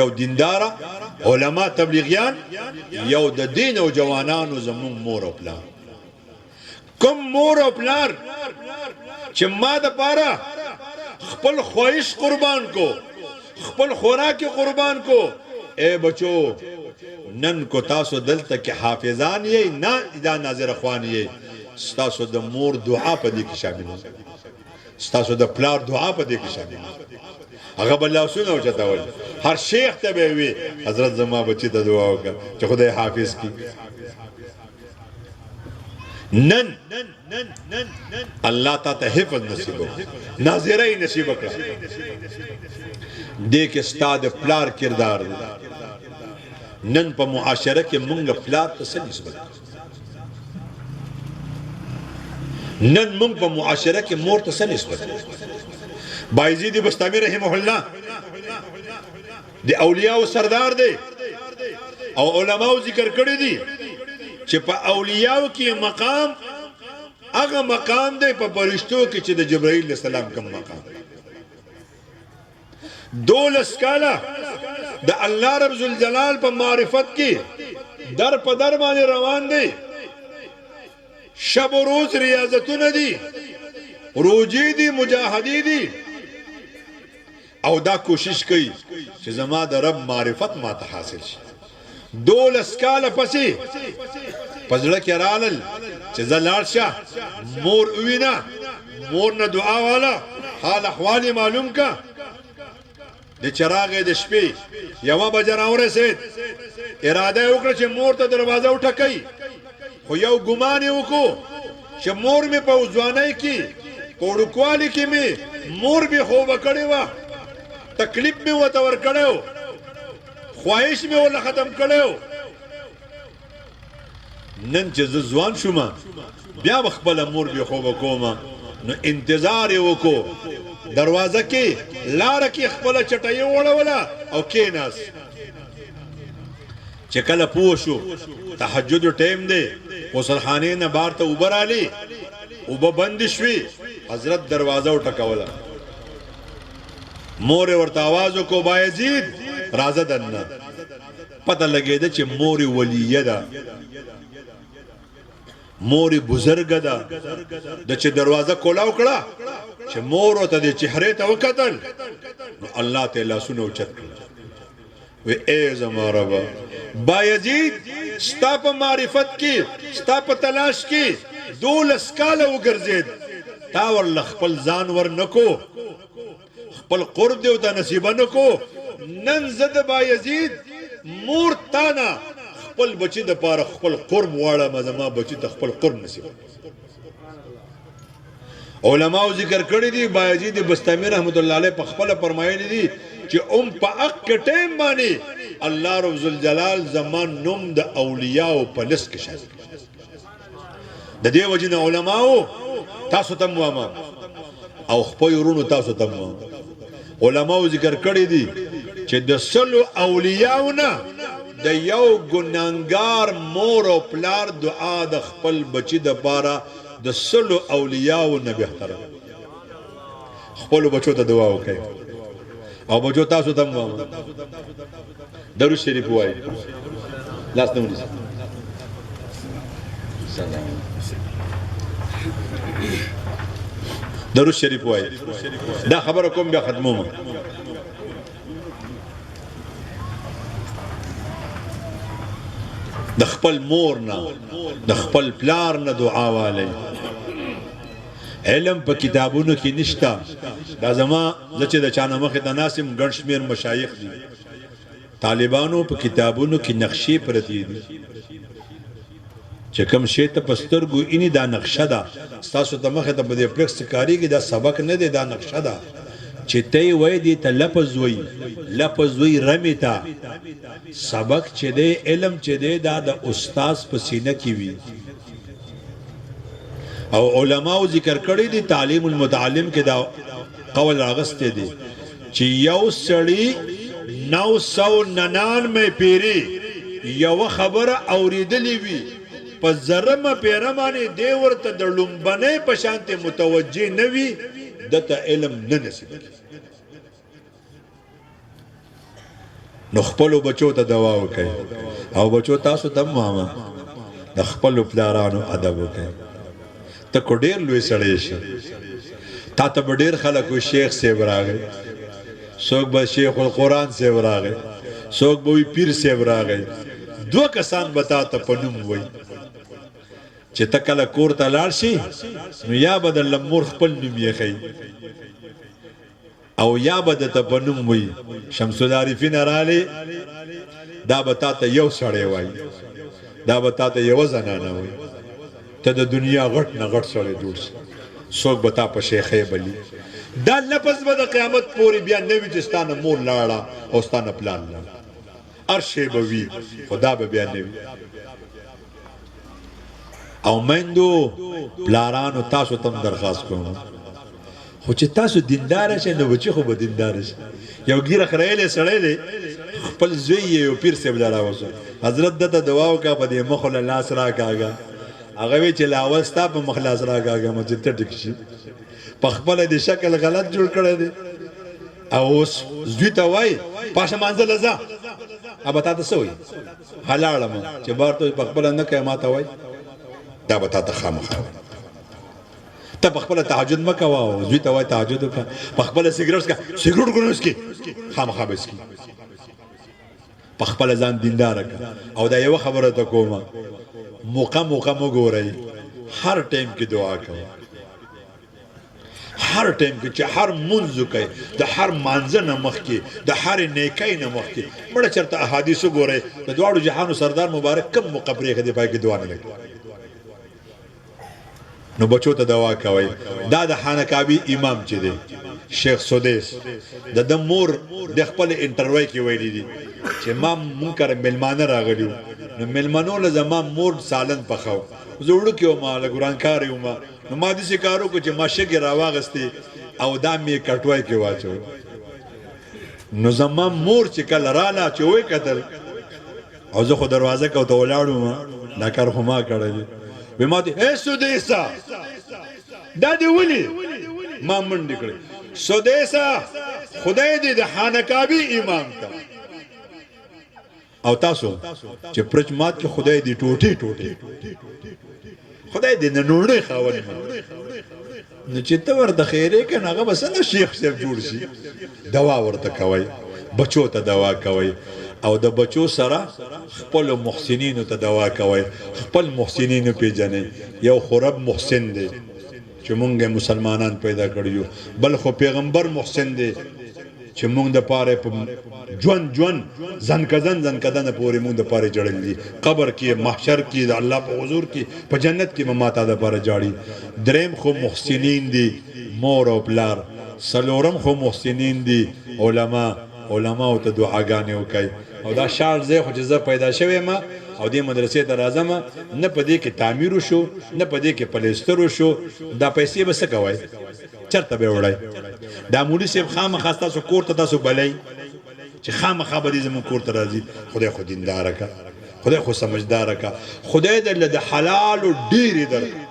یو دیندارا علما تبلیغیان یو د دین او جوانانو زمون مور او پلار کوم مور او پلار چې ما د پاره خپل خواهش قربان کو خپل خوراک قربان کو اے بچو نن کو تاسو دلته کې حافظان یې نه دا ناظر اخوان یې تاسو د مور دعا په دې کې شامل تاسو د پلار دعا په دې کې شامل هغه بل لاسونه اوچتول هر شیخ ته به وي حضرت زما بچی ته دعا وکړه چې خدای حافظ کی نن الله تعالی حفظ نصیب ناظرای نصیب کړه دې کې استاد پلار کردار نن په معاشره کې مونږ پلار ته څه نسبت نن مونږ په معاشره کې مور ته څه نسبت بایزید بستامی رحمه الله دی اولیاء و سردار دی او علماء ذکر کړی دی چې په اولیاء کې مقام هغه مقام دی په فرشتو کې چې د جبرائیل علیہ السلام کوم مقام 12 کاله د الله رب ذوالجلال په معرفت کې در په در باندې روان دی شب و روز ریاضتونه دي روجی دي مجاهدی دي او دا کوشش کوي چې زما د رب معرفت ما ته حاصل شي 12 کاله پسې پزړه کې رالل چې زلال شه مور وینا مور نه دعا والا حال احوال معلوم کا د چراغ د شپې یو بجر اورسید اراده وکړه چې مور ته دروازه وټکای خو یو ګمان وکړو چې مور می په ځوانۍ کې پوړکوالی کې می مور به خوب کړي وا تکلیف می وته ور کړو خواهش می ول ختم کړو نن چې ځوان شوم بیا خپل مور به خوب کوم نو انتظار وکړو دروازه کې لار کې خپل چټي وړوله او کیناس چې کله پوښو تهجد ټیم دی وصلخانه نه بار ته اوبر علي او به بند شوي حضرت دروازه وټکوله مور ورته आवाज کو بایزید راځه دنه پته لګیده چې مور ولیه ده مور بزرګ ده د چې دروازه کولاو کړه چې مور ته د چهره ته وکتل الله تعالی سنو چت و اے زما رب بایزید ستا په معرفت کې ستا په تلاش کې 12 کاله وګرځید تا ور خپل ځان ور نکو خپل قرب دیو ته نصیب نکو نن زد بایزید مور تانا خپل بچی د پاره خپل قرب واړه مزما بچی ته خپل قرب نصیب علماء ذکر کړی دی بایزید بستامی رحمت الله علیه په خپل فرمایلی دي چې په حق ټیم باندې الله رب ذوالجلال زمان نوم د اولیاء په لست کې شامل د دې وجه نه علماء تاسو ته موامه او خپل ورونو تاسو ته موامه علماء ذکر کړی دي چې د سلو اولیاءونه د یو ګناګار مور او پلار دعا د خپل بچی د پاره د سلو اولیاء نه بهتر خپل بچو ته دعا وکړي او بچو تاسو ته موامه درود شریف وایي لاس نه ونیسه درود شریف وایي دا خبره کوم بیا ختموم د خپل مور نه د خپل پلار نه دعا والی علم په کتابونو کې نشتا دا زما چې د چانه مخې ته ناسم ګڼ شمېر مشایخ دي طالبانو په کتابونو کې نقشې پرتې دي چې کوم شی ته پسترګو اني دا نقشه ده تاسو ته مخه ته په دې پلیکس کاری کې دا سبق نه دی دا نقشه ده چې ته وای دي ته لفظ وی رمیتا سبق چې دی علم چې دی دا د استاد په سینه کې وي او علماء ذکر کړی دي تعلیم المتعلم کې دا قول راغسته دي چې یو سړی 999 پیری یو خبره اوریدلی وی په زرمه پیرمانه دی ورته د لومبنه په شانته متوجه نوي دته علم نه نصیب نو خپلو بچو ته دوا وکئ او بچو تاسو ته ماما د خپلو پلارانو ادب وکئ ته کو ډېر لوی سړی شي تا ته به ډېر خلک وي شیخ صاحب راغی څوک به شیخ القرآن صاحب راغی څوک به وي پیر صاحب راغی دوه کسان به تا ته په نوم وایي چې ته کله کور ته لاړ شي نو یا به درله مور خپل نوم یې ښیي او یا به درته په نوم وایي شمس العارفین راغلی دا به تا ته یو سړی وایي دا به تا ته یوه زنانه وایي ته د دنیا غټ نه غټ سړی جوړ شي څوک به تا په شیخۍ بلي دا لفظ به د قیامت پورې بیا نه وي چې ستا نه مور لاړه او ستا نه پلار لاړه هر شی به وي خو دا به بیا نه وي او میندو پلارانو تاسو ته هم درخواست کوم خو چې تاسو دینداره شئ نو بچي خو به دینداره شي یو ګیره خریلی سړی دی خپل زوی یې یو پیر صاحب له راوستو حضرت دته دعا وکړه په دې مخ له لاس راکاږه هغه وی چې لا اول ستا په مخ لاس راکاږه مو چې ته ټیک شي په خپله دې شکل غلط جوړ کړی دی او اوس زوی ته وایي پاشه مانځله ځه به تا ته څه وایي هلاړم چې بار ته په خپله نه کوې ما ته وایي دا به تا ته خامخا وایي ته په خپله تهجد مه کوه او زوی ته وایي تهجد وکړه په خپله سګرټ څکه سګرټ خو نه وڅکي خامخا به څکي په خپله ځان دینداره کړه او دا یوه خبره ته کومه موقع مه ګورئ هر ټایم کې دعا کوه هر ټایم کې چې هر منځ کوي د هر مانځه نه مخکې د هرې نیکۍ نه مخکې مړه چېرته احادیث وګورئ د دواړو جهانو سردار مبارک کم موقع پرېښی دی پای کې دعا نه لګي نو بچو ته دوا کوي دا د حانکابي امام چې دی شیخ سدیس د ده مور د خپل انټرویو کې ویلي دي چې ما مونږ کره میلمانه راغلي نو میلمنو له زما مور سالن پخو زه وړوکی وم له ګرانکاری وم نو ما داسې کار وکړو چې ما شګې راواغستې او دا مې کټوی کې واچو نو زما مور چې کله راله چې ویې کتل او زه خو دروازه کې ورته ولاړ وم دا کار خو ما کړی دی وی ما ته اے سدیسا دا دی ولي ما منډې کړې سدیسا خدای دې د حانکابي امام ته او تاسو چې پرچ مات کې خدای دې ټوټې خدای دې نه نوړې خاونې نو چې ته ورته خیرې که نه هغه به څنګه شیخ صاحب جوړ شي دوا ورته کوئ بچو ته دوا کوئ او د بچو سره خپل محسنینو ته دوا کوئ خپل محسنینو پیژنئ یو خو رب محسن دی چې مونږ مسلمانان پیدا کړي بل خو پیغمبر محسن دی چې مونږ د پاره په ژوند زنکدن پورې مونږ د پاره جوړل دي قبر کې محشر کې د الله په حضور کې په جنت کې ماته د پاره جاړي دریم خو محسنین دي مور او پلار سلورم خو محسنین دي علما او ته دعاګانې وکړي او دا شال ځای خو چې زه پیدا شوی ما او دې مدرسې ته راځم نه په دې کې تعمیر وشو نه په دې کې پلیستر وشو دا پیسې به څه کوئ چېرته به وړئ دا مولي صاحب خامخا ستاسو کور ته تاسو بلئ چې خامخا به دې زموږ کور ته راځي خدای خو دینداره که خدای خو سمجداره که خدای درله د حلالو ډېرې درکړه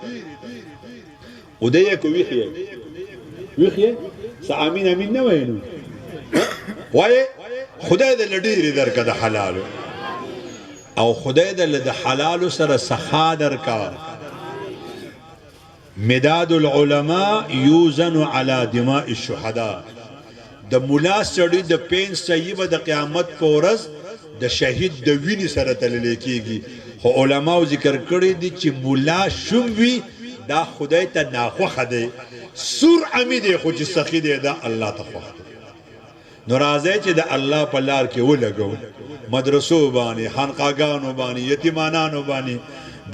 او دی یې که ویښ یې څه امین امین نه وایې نو وایې خدای درله ډېرې درکړه د حلالو او خدای درله د حلالو سره سخا درکړه مداد العلماء یوزن علی دماء الشهداء د مولا سړي د پین صحیح به د قیامت په ورځ د شهید د وینې سره تللی کېږي خو علماو ذکر کړی دي چې مولا شوم وي دا خدای ته ناخوښه دی سور عمی دی خو چې سخي دی دا الله ته خوښ دی نو راځئ چې د الله په لار کې ولګو مدرسو باندې خانقاګانو باندې یتیمانانو باندې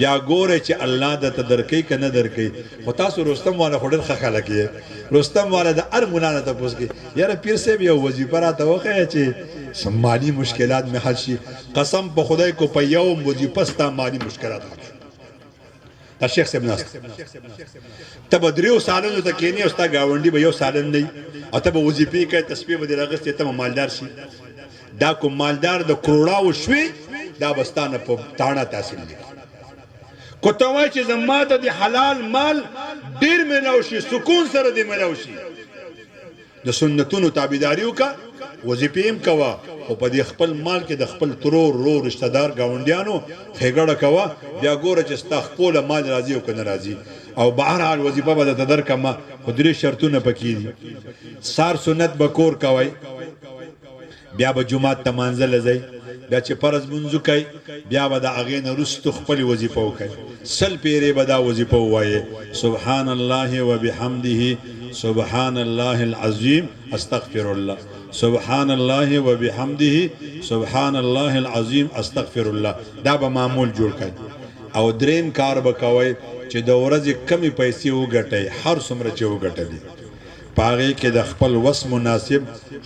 بیا ګوره چې الله درته درکوي که نه درکوي خو تاسو رستم والا خو ډېر ښه خلک یې رستم والا د هر ملا نه تپوس کوي یاره پیر صاحب یو وظیفه راته وښیه چې مالي مشکلات مې حل شي قسم په خدای کو په یو وظیفه ستا مالي مشکلات حل شي دا شیخ صاحب ناست ته به دریو سالنو ته کښېنې او ستا ګاونډي به یو سالن دی او ته به وظیفې کوې تسبیح به دې راغستې ته به مالدار شي دا کوم مالدار د کروڑاو شوې دا به ستا نه په تاڼه تحصیل دی کو ته وایې چې زما ته د حلال مال ډېر میلاو شي سکون سره دې میلاو شي د سنتونو تابعداري وکړه وظیفې هم کوه خو په دې خپل مال کې د خپل ترور ورور رشته دار ګاونډیانو ښېګړه کوه بیا ګوره چې ستا خپله مال راځي او که نه راځي او بهرحال وظیفه به درته درکړم خو درې شرطونه پکې دي سار سنت به کور کوئ بیا به جومات ته مانځله ځئ بیا چې فرض منځو کوي بیا به د هغې نه وروستو خپلې وظیفه وکړئ سل پیرې به دا وظیفه ووایې سبحان الله وبحمده سبحان الله العظیم استغفر الله سبحان الله وبحمده سبحان الله العظیم استغفر الله دا به معمول جوړ کړئ او دریم کار به کوئ چې د ورځې کمې پیسې وګټئ هر څومره چې وګټلې په هغې کې د خپل وس مناسب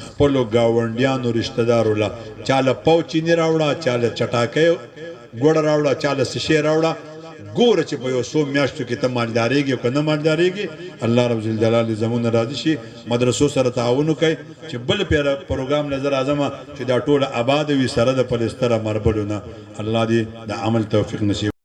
خپلو ګاونډیانو رشته دارو له چاله پو چیني راوړه چاله چټاکۍ ګوړه راوړه چاله سشې راوړه ګوره چې په یو څو میاشتو کې ته مالدارېږي او که نه مالدارېږي الله رب الجلال دې زموږ نه راضي شي مدرسو سره تعاون وکړئ چې بل پروګرام نظر اعظمه چې دا ټوله آباد وي سره د پلستره مربلو نه الله دې د عمل توفیق نصیب